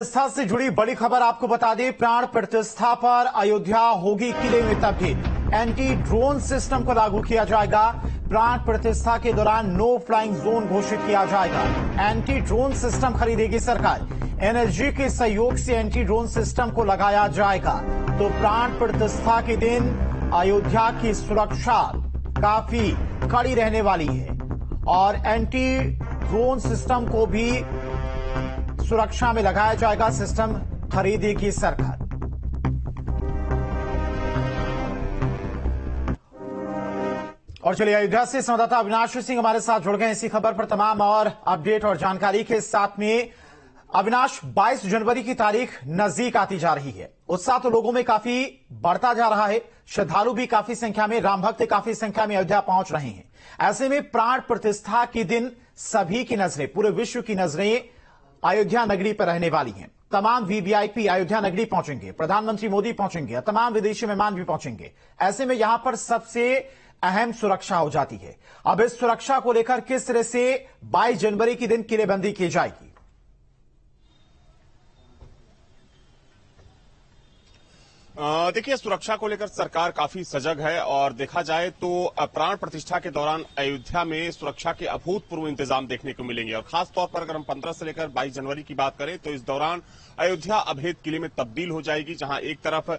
प्रतिष्ठा से जुड़ी बड़ी खबर आपको बता दें। प्राण प्रतिष्ठा पर अयोध्या होगी किले में तब्दील। एंटी ड्रोन सिस्टम को लागू किया जाएगा। प्राण प्रतिष्ठा के दौरान नो फ्लाइंग जोन घोषित किया जाएगा। एंटी ड्रोन सिस्टम खरीदेगी सरकार। एनएसजी के सहयोग से एंटी ड्रोन सिस्टम को लगाया जाएगा। तो प्राण प्रतिष्ठा के दिन अयोध्या की सुरक्षा काफी कड़ी रहने वाली है और एंटी ड्रोन सिस्टम को भी सुरक्षा में लगाया जाएगा। सिस्टम खरीदेगी सरकार। और चलिए अयोध्या से संवाददाता अविनाश सिंह हमारे साथ जुड़ गए इसी खबर पर तमाम और अपडेट और जानकारी के साथ में। अविनाश, 22 जनवरी की तारीख नजदीक आती जा रही है। उत्साह तो लोगों में काफी बढ़ता जा रहा है। श्रद्धालु भी काफी संख्या में, राम भक्त काफी संख्या में अयोध्या पहुंच रहे हैं। ऐसे में प्राण प्रतिष्ठा के दिन सभी की नजरें, पूरे विश्व की नजरें अयोध्या नगरी पर रहने वाली हैं। तमाम वीवीआईपी अयोध्या नगरी पहुंचेंगे, प्रधानमंत्री मोदी पहुंचेंगे, तमाम विदेशी मेहमान भी पहुंचेंगे। ऐसे में यहां पर सबसे अहम सुरक्षा हो जाती है। अब इस सुरक्षा को लेकर किस तरह से 22 जनवरी के दिन किलेबंदी की जाएगी? देखिए, सुरक्षा को लेकर सरकार काफी सजग है और देखा जाए तो प्राण प्रतिष्ठा के दौरान अयोध्या में सुरक्षा के अभूतपूर्व इंतजाम देखने को मिलेंगे। और खास तौर पर अगर हम 15 से लेकर 22 जनवरी की बात करें तो इस दौरान अयोध्या अभेद किले में तब्दील हो जाएगी, जहां एक तरफ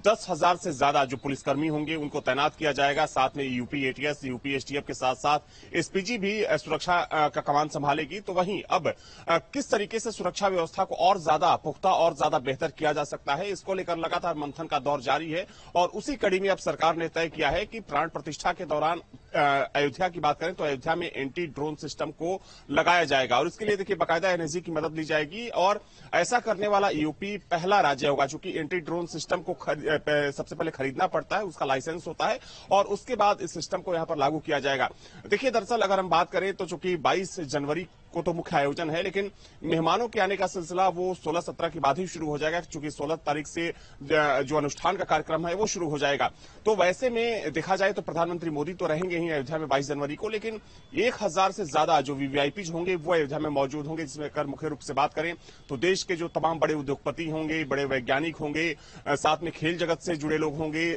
10,000 से ज्यादा जो पुलिसकर्मी होंगे उनको तैनात किया जाएगा। साथ में यूपी एटीएस, यूपी एसटीएफ के साथ साथ एसपीजी भी सुरक्षा का कमान संभालेगी। तो वहीं अब किस तरीके से सुरक्षा व्यवस्था को और ज्यादा पुख्ता और ज्यादा बेहतर किया जा सकता है, इसको लेकर लगातार मंथन का दौर जारी है। और उसी कड़ी में अब सरकार ने तय किया है कि प्राण प्रतिष्ठा के दौरान अयोध्या की बात करें तो अयोध्या में एंटी ड्रोन सिस्टम को लगाया जाएगा। और इसके लिए देखिए बाकायदा एनएसजी की मदद ली जाएगी और ऐसा करने वाला यूपी पहला राज्य होगा, चूंकि एंटी ड्रोन सिस्टम को सबसे पहले खरीदना पड़ता है, उसका लाइसेंस होता है और उसके बाद इस सिस्टम को यहां पर लागू किया जाएगा। देखिए, दरअसल अगर हम बात करें तो चूंकि 22 जनवरी को तो मुख्य आयोजन है, लेकिन मेहमानों के आने का सिलसिला वो 16-17 के बाद ही शुरू हो जाएगा, क्योंकि 16 तारीख से जो अनुष्ठान का कार्यक्रम है वो शुरू हो जाएगा। तो वैसे में देखा जाए तो प्रधानमंत्री मोदी तो रहेंगे ही अयोध्या में 22 जनवरी को, लेकिन 1000 से ज्यादा जो वीवीआईपी होंगे वो अयोध्या में मौजूद होंगे। जिसमें अगर मुख्य रूप से बात करें तो देश के जो तमाम बड़े उद्योगपति होंगे, बड़े वैज्ञानिक होंगे, साथ में खेल जगत से जुड़े लोग होंगे,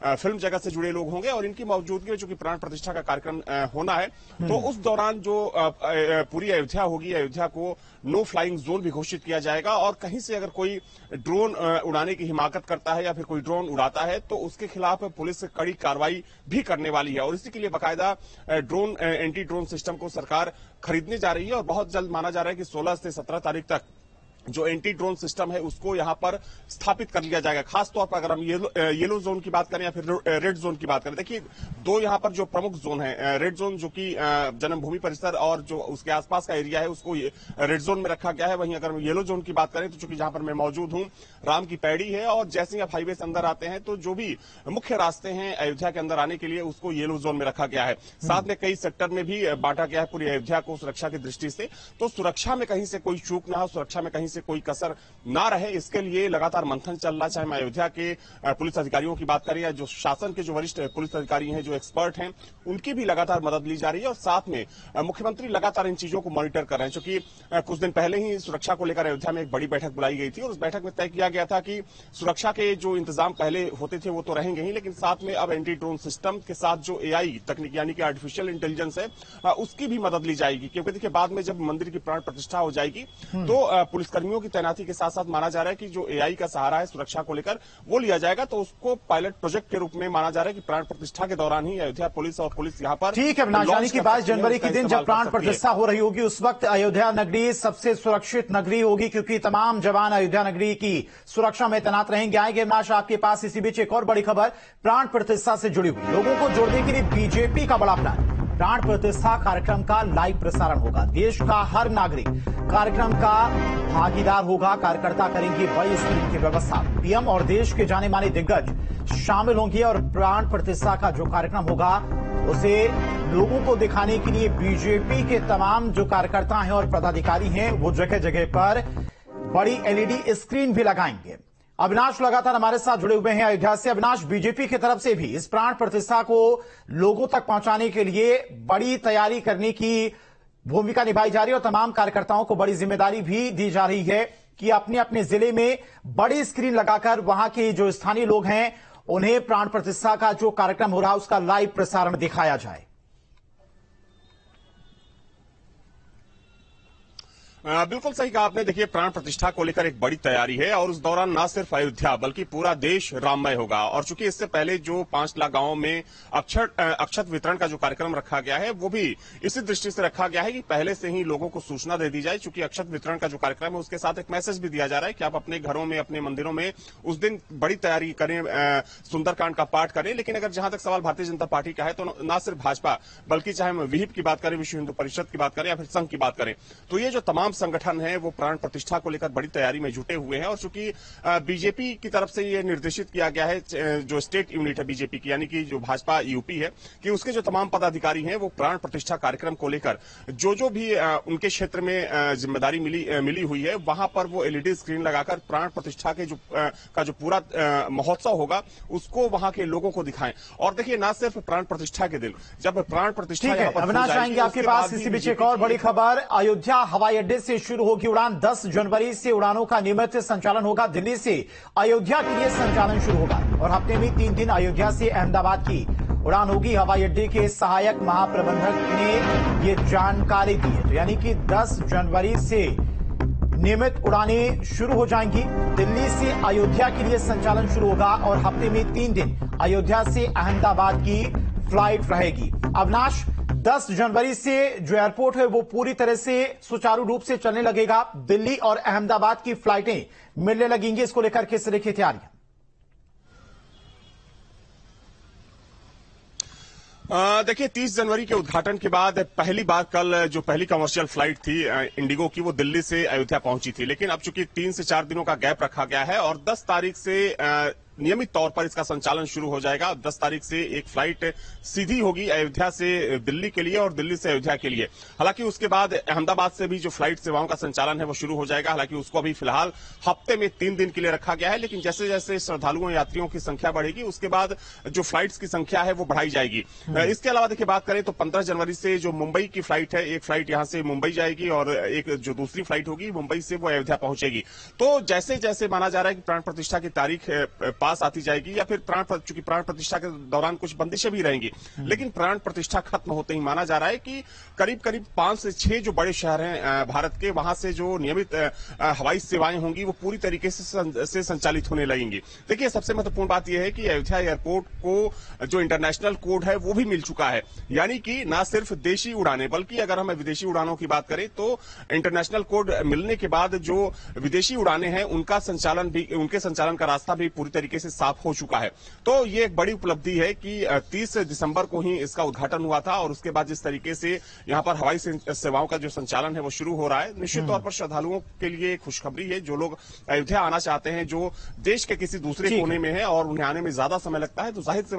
फिल्म जगत से जुड़े लोग होंगे और इनकी मौजूदगी में चूंकि प्राण प्रतिष्ठा का कार्यक्रम होना है तो उस दौरान जो पूरी अयोध्या होगी, अयोध्या को नो फ्लाइंग जोन भी घोषित किया जाएगा। और कहीं से अगर कोई ड्रोन उड़ाने की हिमाकत करता है या फिर कोई ड्रोन उड़ाता है तो उसके खिलाफ पुलिस कड़ी कार्रवाई भी करने वाली है। और इसी के लिए बाकायदा ड्रोन एंटी ड्रोन सिस्टम को सरकार खरीदने जा रही है और बहुत जल्द माना जा रहा है कि 16 से 17 तारीख तक जो एंटी ड्रोन सिस्टम है उसको यहां पर स्थापित कर लिया जाएगा। खास तौर पर अगर हम येलो जोन की बात करें या फिर रेड जोन की बात करें, देखिए दो यहां पर जो प्रमुख जोन है, रेड जोन जो कि जन्मभूमि परिसर और जो उसके आसपास का एरिया है उसको रेड जोन में रखा गया है। वहीं अगर हम येलो जोन की बात करें तो चूंकि जहां पर मैं मौजूद हूं राम की पैड़ी है और जैसे ही आप हाईवे से अंदर आते हैं तो जो भी मुख्य रास्ते हैं अयोध्या के अंदर आने के लिए उसको येलो जोन में रखा गया है। साथ में कई सेक्टर में भी बांटा गया है पूरी अयोध्या को सुरक्षा की दृष्टि से। तो सुरक्षा में कहीं से कोई चूक ना हो, सुरक्षा में कहीं से कोई कसर ना रहे, इसके लिए लगातार मंथन चल रहा है। चाहे हम अयोध्या के पुलिस अधिकारियों की बात करें या जो शासन के जो वरिष्ठ पुलिस अधिकारी हैं, जो एक्सपर्ट हैं, उनकी भी लगातार मदद ली जा रही है। और साथ में मुख्यमंत्री लगातार इन चीजों को मॉनिटर कर रहे हैं, क्योंकि कुछ दिन पहले ही सुरक्षा को लेकर अयोध्या में एक बड़ी बैठक बुलाई गई थी और उस बैठक में तय किया गया था कि सुरक्षा के जो इंतजाम पहले होते थे वो तो रहेंगे ही, लेकिन साथ में अब एंटी ड्रोन सिस्टम के साथ जो एआई तकनीक यानी कि आर्टिफिशियल इंटेलिजेंस है उसकी भी मदद ली जाएगी। क्योंकि देखिए बाद में जब मंदिर की प्राण प्रतिष्ठा हो जाएगी तो पुलिसकर्मियों की तैनाती के साथ साथ माना जा रहा है कि जो एआई का सहारा है सुरक्षा को लेकर वो लिया जाएगा। तो उसको पायलट प्रोजेक्ट के रूप में माना जा रहा है कि प्राण प्रतिष्ठा के दौरान ही अयोध्या पुलिस और पुलिस यहां पर ठीक है। यानी कि 22 जनवरी के दिन जब प्राण प्रतिष्ठा हो रही होगी उस वक्त अयोध्या नगरी सबसे सुरक्षित नगरी होगी, क्योंकि तमाम जवान अयोध्या नगरी की सुरक्षा में तैनात रहेंगे। आएंगे अविनाश आपके पास। इसी बीच एक और बड़ी खबर प्राण प्रतिष्ठा से जुड़ी हुई, लोगों को जोड़ने के लिए बीजेपी का बड़ा प्लान। प्राण प्रतिष्ठा कार्यक्रम का लाइव प्रसारण होगा। देश का हर नागरिक कार्यक्रम का भागीदार होगा। कार्यकर्ता करेंगे बड़ी स्क्रीन की व्यवस्था। पीएम और देश के जाने माने दिग्गज शामिल होंगे और प्राण प्रतिष्ठा का जो कार्यक्रम होगा उसे लोगों को दिखाने के लिए बीजेपी के तमाम जो कार्यकर्ता हैं और पदाधिकारी हैं वो जगह जगह पर बड़ी एलईडी स्क्रीन भी लगाएंगे। अविनाश लगातार हमारे साथ जुड़े हुए हैं अयोध्या से। अविनाश, बीजेपी की तरफ से भी इस प्राण प्रतिष्ठा को लोगों तक पहुंचाने के लिए बड़ी तैयारी करने की भूमिका निभाई जा रही है और तमाम कार्यकर्ताओं को बड़ी जिम्मेदारी भी दी जा रही है कि अपने अपने जिले में बड़ी स्क्रीन लगाकर वहां के जो स्थानीय लोग हैं उन्हें प्राण प्रतिष्ठा का जो कार्यक्रम हो रहा है उसका लाइव प्रसारण दिखाया जाए। बिल्कुल सही कहा आपने। देखिए, प्राण प्रतिष्ठा को लेकर एक बड़ी तैयारी है और उस दौरान न सिर्फ अयोध्या बल्कि पूरा देश राममय होगा। और चूंकि इससे पहले जो 5 लाख गांवों में अक्षत वितरण का जो कार्यक्रम रखा गया है वो भी इसी दृष्टि से रखा गया है कि पहले से ही लोगों को सूचना दे दी जाए। चूंकि अक्षत वितरण का जो कार्यक्रम है उसके साथ एक मैसेज भी दिया जा रहा है कि आप अपने घरों में, अपने मंदिरों में उस दिन बड़ी तैयारी करें, सुंदरकांड का पाठ करें। लेकिन अगर जहां तक सवाल भारतीय जनता पार्टी का है तो न सिर्फ भाजपा बल्कि चाहे हम विहिप की बात करें, विश्व हिंदू परिषद की बात करें या फिर संघ की बात करें, तो ये जो तमाम संगठन है वो प्राण प्रतिष्ठा को लेकर बड़ी तैयारी में जुटे हुए हैं। और चूंकि बीजेपी की तरफ से ये निर्देशित किया गया है, जो स्टेट यूनिट है बीजेपी की यानी कि जो भाजपा यूपी है, कि उसके जो तमाम पदाधिकारी हैं वो प्राण प्रतिष्ठा कार्यक्रम को लेकर जो भी उनके क्षेत्र में जिम्मेदारी मिली हुई है वहां पर वो एलईडी स्क्रीन लगाकर प्राण प्रतिष्ठा के जो पूरा महोत्सव होगा उसको वहां के लोगों को दिखाएं। और देखिए, ना सिर्फ प्राण प्रतिष्ठा के दिन, जब प्राण प्रतिष्ठा अविनाश आएंगे आपके पास। इसी बीच एक और बड़ी खबर, अयोध्या हवाई अड्डे से शुरू होगी उड़ान। 10 जनवरी से उड़ानों का नियमित संचालन होगा। दिल्ली से अयोध्या के लिए संचालन शुरू होगा और हफ्ते में 3 दिन अयोध्या से अहमदाबाद की उड़ान होगी। हवाई अड्डे के सहायक महाप्रबंधक ने ये जानकारी दी है। तो यानी कि 10 जनवरी से नियमित उड़ानें शुरू हो जाएंगी। दिल्ली से अयोध्या के लिए संचालन शुरू होगा और हफ्ते में 3 दिन अयोध्या से अहमदाबाद की फ्लाइट रहेगी। अविनाश, 10 जनवरी से जो एयरपोर्ट है वो पूरी तरह से सुचारू रूप से चलने लगेगा। दिल्ली और अहमदाबाद की फ्लाइटें मिलने लगेंगी। इसको लेकर किस तरह की तैयारियां? देखिए, 30 जनवरी के उद्घाटन के बाद पहली बार कल जो पहली कमर्शियल फ्लाइट थी इंडिगो की वो दिल्ली से अयोध्या पहुंची थी। लेकिन अब चूंकि 3 से 4 दिनों का गैप रखा गया है और 10 तारीख से नियमित तौर पर इसका संचालन शुरू हो जाएगा। 10 तारीख से एक फ्लाइट सीधी होगी अयोध्या से दिल्ली के लिए और दिल्ली से अयोध्या के लिए। हालांकि उसके बाद अहमदाबाद से भी जो फ्लाइट सेवाओं का संचालन है वो शुरू हो जाएगा। हालांकि उसको अभी फिलहाल हफ्ते में 3 दिन के लिए रखा गया है। लेकिन जैसे जैसे श्रद्धालुओं यात्रियों की संख्या बढ़ेगी उसके बाद जो फ्लाइट्स की संख्या है वो बढ़ाई जाएगी। इसके अलावा देखिए, बात करें तो 15 जनवरी से जो मुंबई की फ्लाइट है, एक फ्लाइट यहां से मुंबई जाएगी और एक जो दूसरी फ्लाइट होगी मुंबई से वो अयोध्या पहुंचेगी। तो जैसे जैसे माना जा रहा है कि प्राण प्रतिष्ठा की तारीख पास आती जाएगी या फिर चूंकि प्राण प्रतिष्ठा के दौरान कुछ बंदिशें भी रहेंगी, लेकिन प्राण प्रतिष्ठा खत्म होते ही माना जा रहा है कि करीब करीब 5 से 6 जो बड़े शहर हैं भारत के, वहां से जो नियमित हवाई सेवाएं होंगी वो पूरी तरीके से संचालित होने लगेंगी। देखिए, सबसे महत्वपूर्ण बात यह है कि अयोध्या एयरपोर्ट को जो इंटरनेशनल कोड है वो भी मिल चुका है। यानी कि न सिर्फ देशी उड़ानें बल्कि अगर हम विदेशी उड़ानों की बात करें तो इंटरनेशनल कोड मिलने के बाद जो विदेशी उड़ानें हैं उनके संचालन का रास्ता भी पूरी तरीके से साफ हो चुका है। तो ये एक बड़ी उपलब्धि है कि 30 दिसंबर को ही इसका उद्घाटन हुआ था और उसके बाद जिस तरीके से यहां पर हवाई सेवाओं का जो संचालन है वो शुरू हो रहा है, निश्चित तौर पर श्रद्धालुओं के लिए खुशखबरी है। जो लोग अयोध्या आना चाहते हैं, जो देश के किसी दूसरे कोने में है और उन्हें आने में ज्यादा समय लगता है, तो जाहिर सी